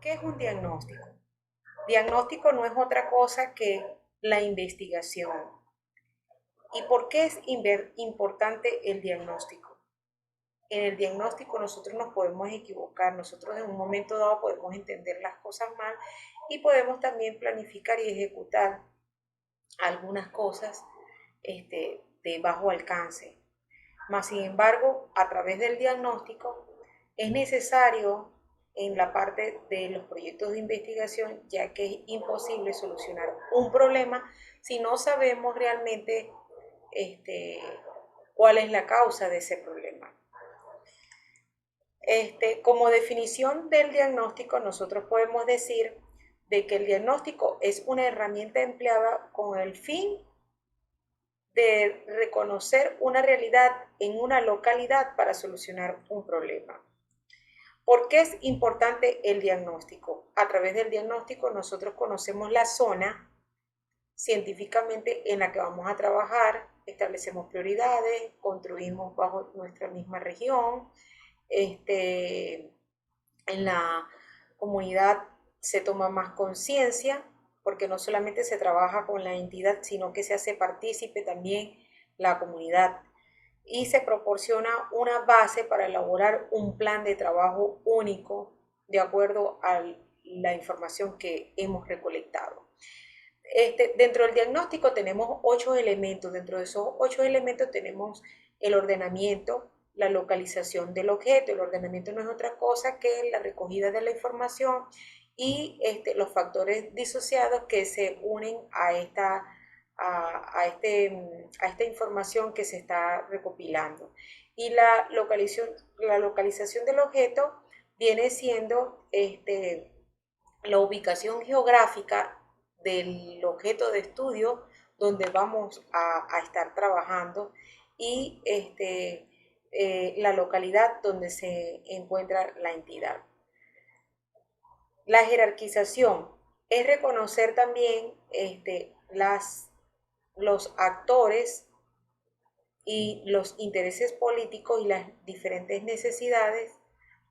¿Qué es un diagnóstico? Diagnóstico no es otra cosa que la investigación. ¿Y por qué es importante el diagnóstico? En el diagnóstico nosotros nos podemos equivocar, nosotros en un momento dado podemos entender las cosas mal y podemos también planificar y ejecutar algunas cosas de bajo alcance. Mas, sin embargo, a través del diagnóstico es necesario en la parte de los proyectos de investigación, ya que es imposible solucionar un problema si no sabemos realmente este, cuál es la causa de ese problema. Como definición del diagnóstico, nosotros podemos decir de que el diagnóstico es una herramienta empleada con el fin de reconocer una realidad en una localidad para solucionar un problema. ¿Por qué es importante el diagnóstico? A través del diagnóstico nosotros conocemos la zona científicamente en la que vamos a trabajar, establecemos prioridades, construimos bajo nuestra misma región, en la comunidad se toma más conciencia, porque no solamente se trabaja con la entidad, sino que se hace partícipe también la comunidad y se proporciona una base para elaborar un plan de trabajo único de acuerdo a la información que hemos recolectado. Dentro del diagnóstico tenemos 8 elementos. Dentro de esos 8 elementos tenemos el ordenamiento, la localización del objeto. El ordenamiento no es otra cosa que la recogida de la información y los factores disociados que se unen a esta información que se está recopilando. Y la localización del objeto viene siendo la ubicación geográfica del objeto de estudio donde vamos a estar trabajando y la localidad donde se encuentra la entidad. La jerarquización es reconocer también los actores y los intereses políticos y las diferentes necesidades,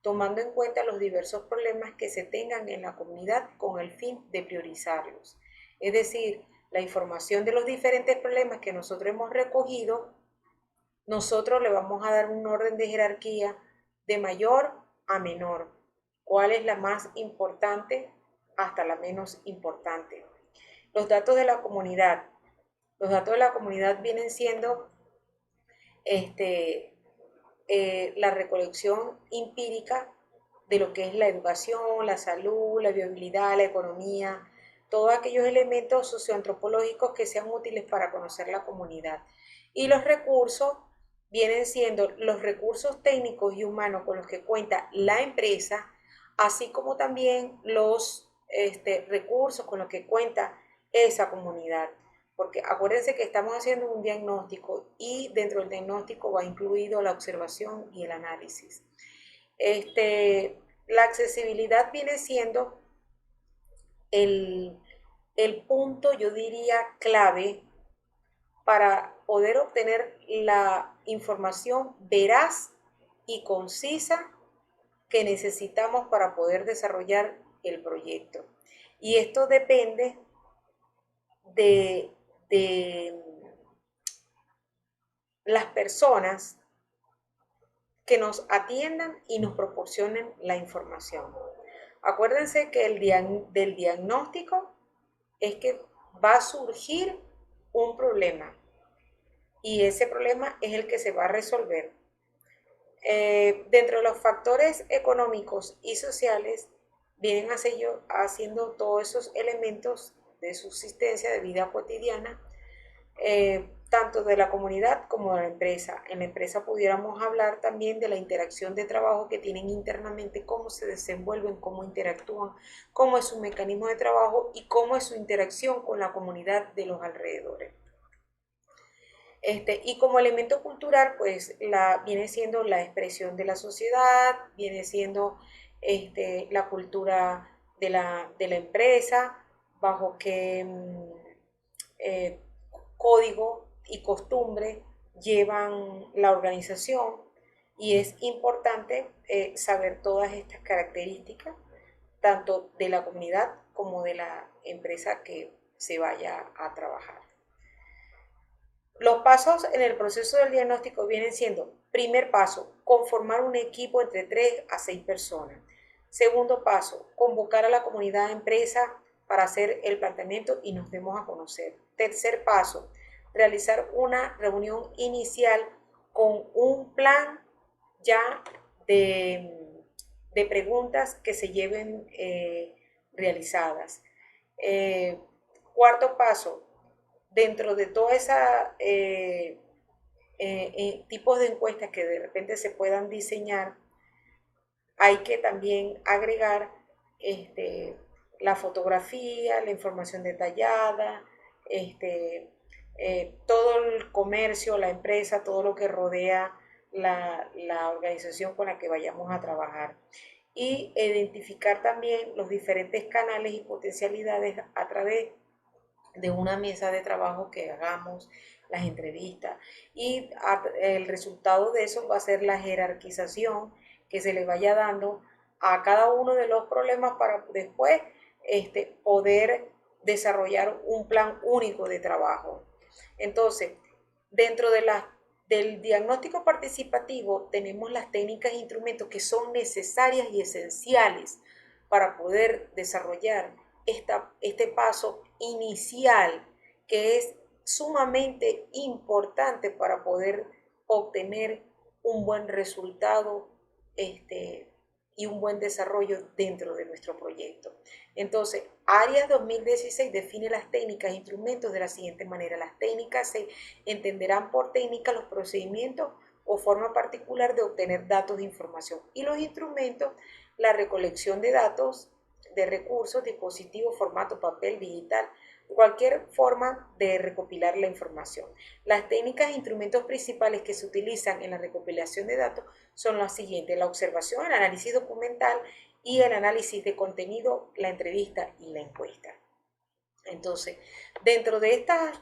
tomando en cuenta los diversos problemas que se tengan en la comunidad con el fin de priorizarlos. Es decir, la información de los diferentes problemas que nosotros hemos recogido, nosotros le vamos a dar un orden de jerarquía de mayor a menor. ¿Cuál es la más importante hasta la menos importante? Los datos de la comunidad. Los datos de la comunidad vienen siendo este, la recolección empírica de lo que es la educación, la salud, la viabilidad, la economía, todos aquellos elementos socioantropológicos que sean útiles para conocer la comunidad. Y los recursos vienen siendo los recursos técnicos y humanos con los que cuenta la empresa, así como también los recursos con los que cuenta esa comunidad. Porque acuérdense que estamos haciendo un diagnóstico y dentro del diagnóstico va incluido la observación y el análisis. La accesibilidad viene siendo el, el punto, yo diría, clave para poder obtener la información veraz y concisa que necesitamos para poder desarrollar el proyecto. Y esto depende de las personas que nos atiendan y nos proporcionen la información. Acuérdense que del diagnóstico es que va a surgir un problema y ese problema es el que se va a resolver. Dentro de los factores económicos y sociales vienen haciendo todos esos elementos de subsistencia, de vida cotidiana, tanto de la comunidad como de la empresa. En la empresa pudiéramos hablar también de la interacción de trabajo que tienen internamente, cómo se desenvuelven, cómo interactúan, cómo es su mecanismo de trabajo y cómo es su interacción con la comunidad de los alrededores. Y como elemento cultural, pues viene siendo la expresión de la sociedad, viene siendo la cultura de la empresa, bajo qué eh, código y costumbre llevan la organización y es importante saber todas estas características tanto de la comunidad como de la empresa que se vaya a trabajar. Los pasos en el proceso del diagnóstico vienen siendo: primer paso, conformar un equipo entre 3 a 6 personas. Segundo paso, convocar a la comunidad empresa para hacer el planteamiento y nos demos a conocer. Tercer paso, realizar una reunión inicial con un plan ya de preguntas que se lleven realizadas. Cuarto paso, dentro de toda esa tipos de encuestas que de repente se puedan diseñar, hay que también agregar la fotografía, la información detallada, todo el comercio, la empresa, todo lo que rodea la organización con la que vayamos a trabajar. Y identificar también los diferentes canales y potencialidades a través de una mesa de trabajo que hagamos, las entrevistas, y el resultado de eso va a ser la jerarquización que se le vaya dando a cada uno de los problemas para después poder desarrollar un plan único de trabajo. Entonces, dentro del diagnóstico participativo tenemos las técnicas e instrumentos que son necesarias y esenciales para poder desarrollar este paso inicial, que es sumamente importante para poder obtener un buen resultado y un buen desarrollo dentro de nuestro proyecto. Entonces, Arias 2016 define las técnicas e instrumentos de la siguiente manera. Las técnicas se entenderán por técnica los procedimientos o forma particular de obtener datos de información, y los instrumentos, la recolección de datos, de recursos, dispositivos, formato, papel, digital, cualquier forma de recopilar la información. Las técnicas e instrumentos principales que se utilizan en la recopilación de datos son las siguientes: la observación, el análisis documental y el análisis de contenido, la entrevista y la encuesta. Entonces, dentro de estas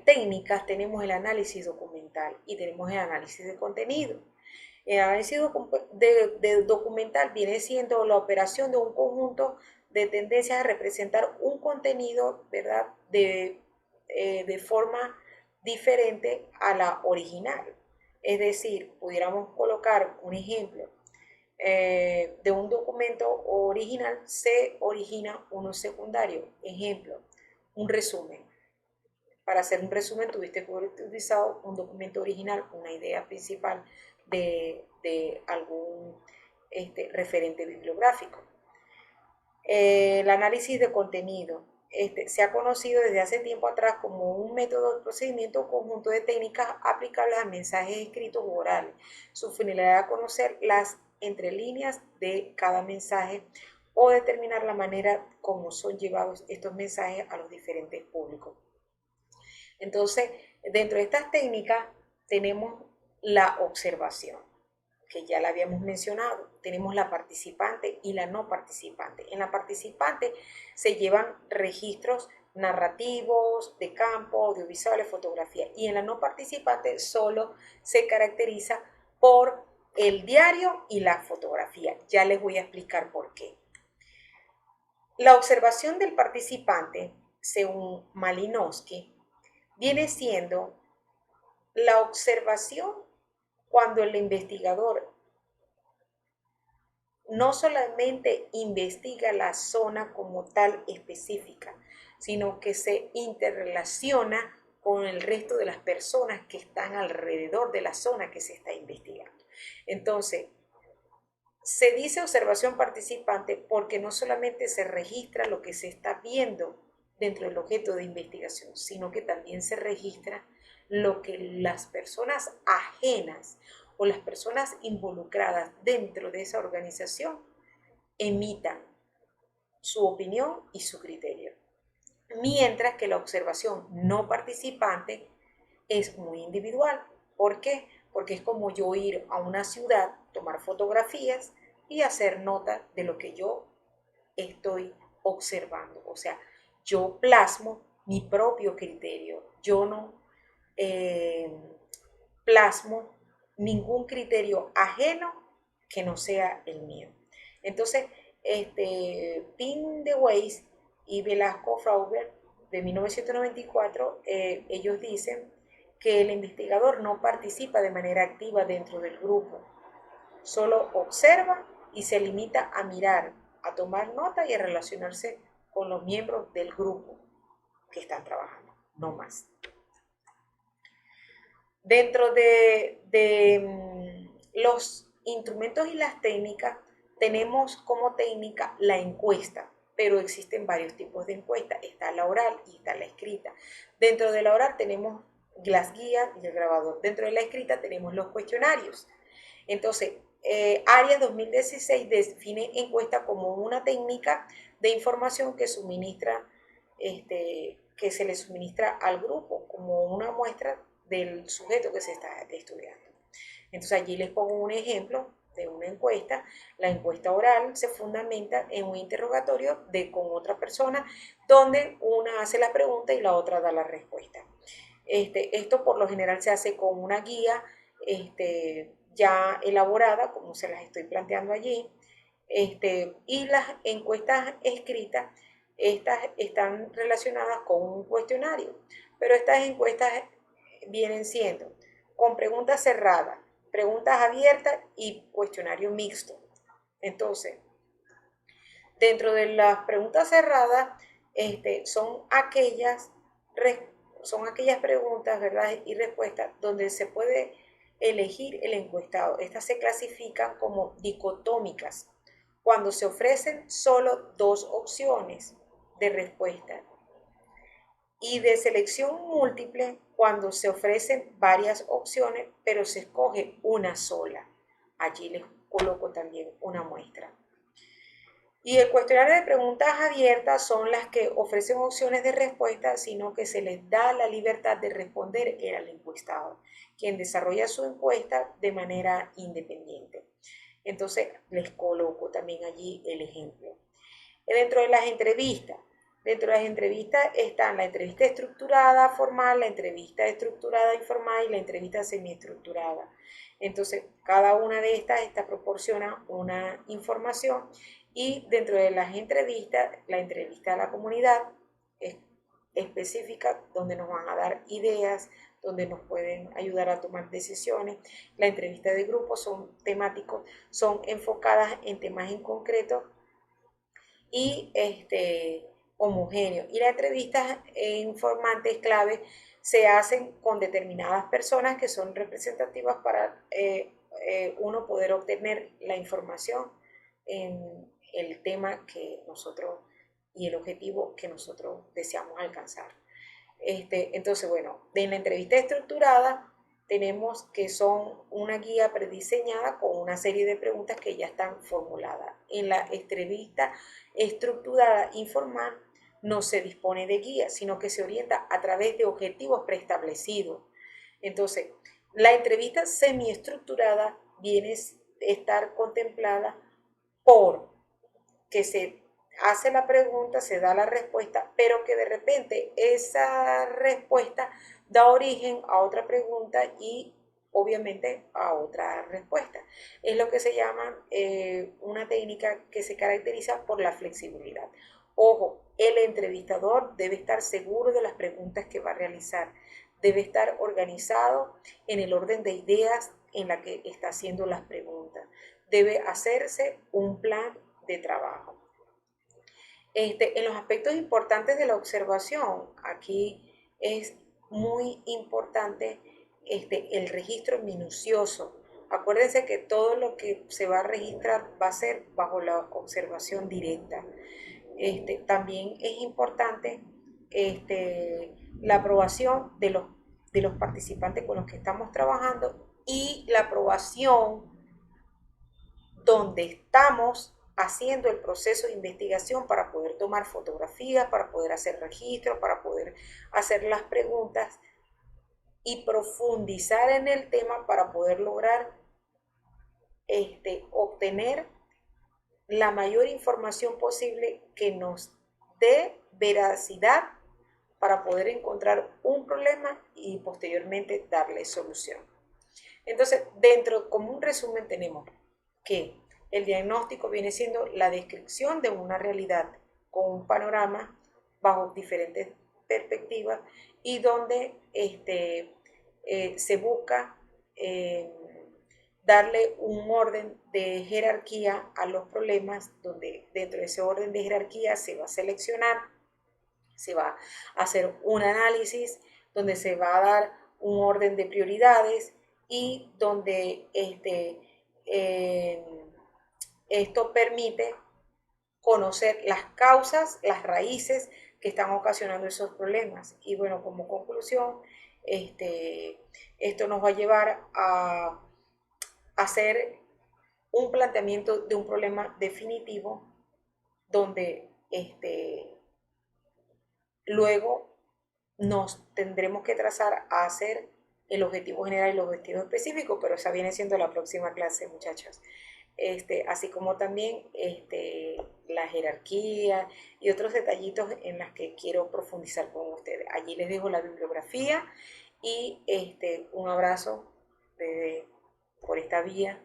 técnicas tenemos el análisis documental y tenemos el análisis de contenido. El análisis documental viene siendo la operación de un conjunto de tendencias a representar un contenido, ¿verdad?, de forma diferente a la original. Es decir, pudiéramos colocar un ejemplo. De un documento original se origina uno secundario. Ejemplo, un resumen. Para hacer un resumen tuviste que haber utilizado un documento original, una idea principal de algún referente bibliográfico. El análisis de contenido se ha conocido desde hace tiempo atrás como un método de procedimiento o conjunto de técnicas aplicables a mensajes escritos o orales. Su finalidad es conocer las entre líneas de cada mensaje o determinar la manera como son llevados estos mensajes a los diferentes públicos. Entonces, dentro de estas técnicas tenemos la observación, que ya la habíamos mencionado. Tenemos la participante y la no participante. En la participante se llevan registros narrativos, de campo, audiovisuales, fotografía, y en la no participante solo se caracteriza por el diario y la fotografía. Ya les voy a explicar por qué. La observación del participante, según Malinowski, viene siendo la observación cuando el investigador no solamente investiga la zona como tal específica, sino que se interrelaciona con el resto de las personas que están alrededor de la zona que se está investigando. Entonces, se dice observación participante porque no solamente se registra lo que se está viendo dentro del objeto de investigación, sino que también se registra lo que las personas ajenas o las personas involucradas dentro de esa organización emitan su opinión y su criterio. Mientras que la observación no participante es muy individual. ¿Por qué? Porque es como yo ir a una ciudad, tomar fotografías y hacer nota de lo que yo estoy observando. O sea, yo plasmo mi propio criterio. Yo no plasmo ningún criterio ajeno que no sea el mío. Entonces, Pin de Weiss y Velasco Frauber de 1994, ellos dicen que el investigador no participa de manera activa dentro del grupo, solo observa y se limita a mirar, a tomar nota y a relacionarse con los miembros del grupo que están trabajando, no más. Dentro de los instrumentos y las técnicas, tenemos como técnica la encuesta, pero existen varios tipos de encuesta. Está la oral y está la escrita. Dentro de la oral tenemos las guías y el grabador. Dentro de la escrita tenemos los cuestionarios. Entonces, Arias 2016 define encuesta como una técnica de información que suministra, que se le suministra al grupo como una muestra del sujeto que se está estudiando. Entonces allí les pongo un ejemplo de una encuesta. La encuesta oral se fundamenta en un interrogatorio con otra persona donde una hace la pregunta y la otra da la respuesta. Esto por lo general se hace con una guía ya elaborada, como se las estoy planteando allí, y las encuestas escritas, estas están relacionadas con un cuestionario, pero estas encuestas vienen siendo con preguntas cerradas, preguntas abiertas y cuestionario mixto. Entonces, dentro de las preguntas cerradas, son aquellas preguntas, ¿verdad? Y respuestas donde se puede elegir el encuestado. Estas se clasifican como dicotómicas cuando se ofrecen solo dos opciones de respuesta, y de selección múltiple cuando se ofrecen varias opciones pero se escoge una sola. Allí les coloco también una muestra. Y el cuestionario de preguntas abiertas son las que ofrecen opciones de respuesta, sino que se les da la libertad de responder al encuestado, quien desarrolla su encuesta de manera independiente. Entonces les coloco también allí el ejemplo. Dentro de las entrevistas están la entrevista estructurada formal, la entrevista estructurada informal y la entrevista semiestructurada. Entonces, cada una de estas proporciona una información, y dentro de las entrevistas, la entrevista a la comunidad es específica, donde nos van a dar ideas, donde nos pueden ayudar a tomar decisiones. La entrevista de grupo son temáticos, son enfocadas en temas en concreto y homogéneo. Y las entrevistas informantes clave se hacen con determinadas personas que son representativas para uno poder obtener la información en el tema que nosotros y el objetivo que nosotros deseamos alcanzar. Entonces, bueno, en la entrevista estructurada tenemos que son una guía prediseñada con una serie de preguntas que ya están formuladas. En la entrevista estructurada informal no se dispone de guía, sino que se orienta a través de objetivos preestablecidos. Entonces, la entrevista semiestructurada viene a estar contemplada por que se hace la pregunta, se da la respuesta, pero que de repente esa respuesta da origen a otra pregunta y obviamente a otra respuesta. Es lo que se llama una técnica que se caracteriza por la flexibilidad. Ojo, el entrevistador debe estar seguro de las preguntas que va a realizar, debe estar organizado en el orden de ideas en la que está haciendo las preguntas, debe hacerse un plan de trabajo. En los aspectos importantes de la observación, aquí es muy importante el registro minucioso. Acuérdense que todo lo que se va a registrar va a ser bajo la observación directa. También es importante la aprobación de los participantes con los que estamos trabajando, y la aprobación donde estamos haciendo el proceso de investigación para poder tomar fotografías, para poder hacer registros, para poder hacer las preguntas y profundizar en el tema para poder lograr obtener la mayor información posible que nos dé veracidad para poder encontrar un problema y posteriormente darle solución. Entonces, como un resumen, tenemos que El diagnóstico viene siendo la descripción de una realidad con un panorama bajo diferentes perspectivas y donde se busca eh, darle un orden de jerarquía a los problemas, donde dentro de ese orden de jerarquía se va a seleccionar, se va a hacer un análisis, donde se va a dar un orden de prioridades y donde esto permite conocer las causas, las raíces que están ocasionando esos problemas. Y bueno, como conclusión, esto nos va a llevar a hacer un planteamiento de un problema definitivo donde luego nos tendremos que trazar a hacer el objetivo general y el objetivo específico, pero esa viene siendo la próxima clase, muchachos. Así como también la jerarquía y otros detallitos en los que quiero profundizar con ustedes. Allí les dejo la bibliografía y un abrazo por esta vía.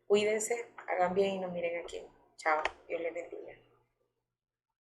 Cuídense, hagan bien y nos miren aquí. Chao, Dios les bendiga.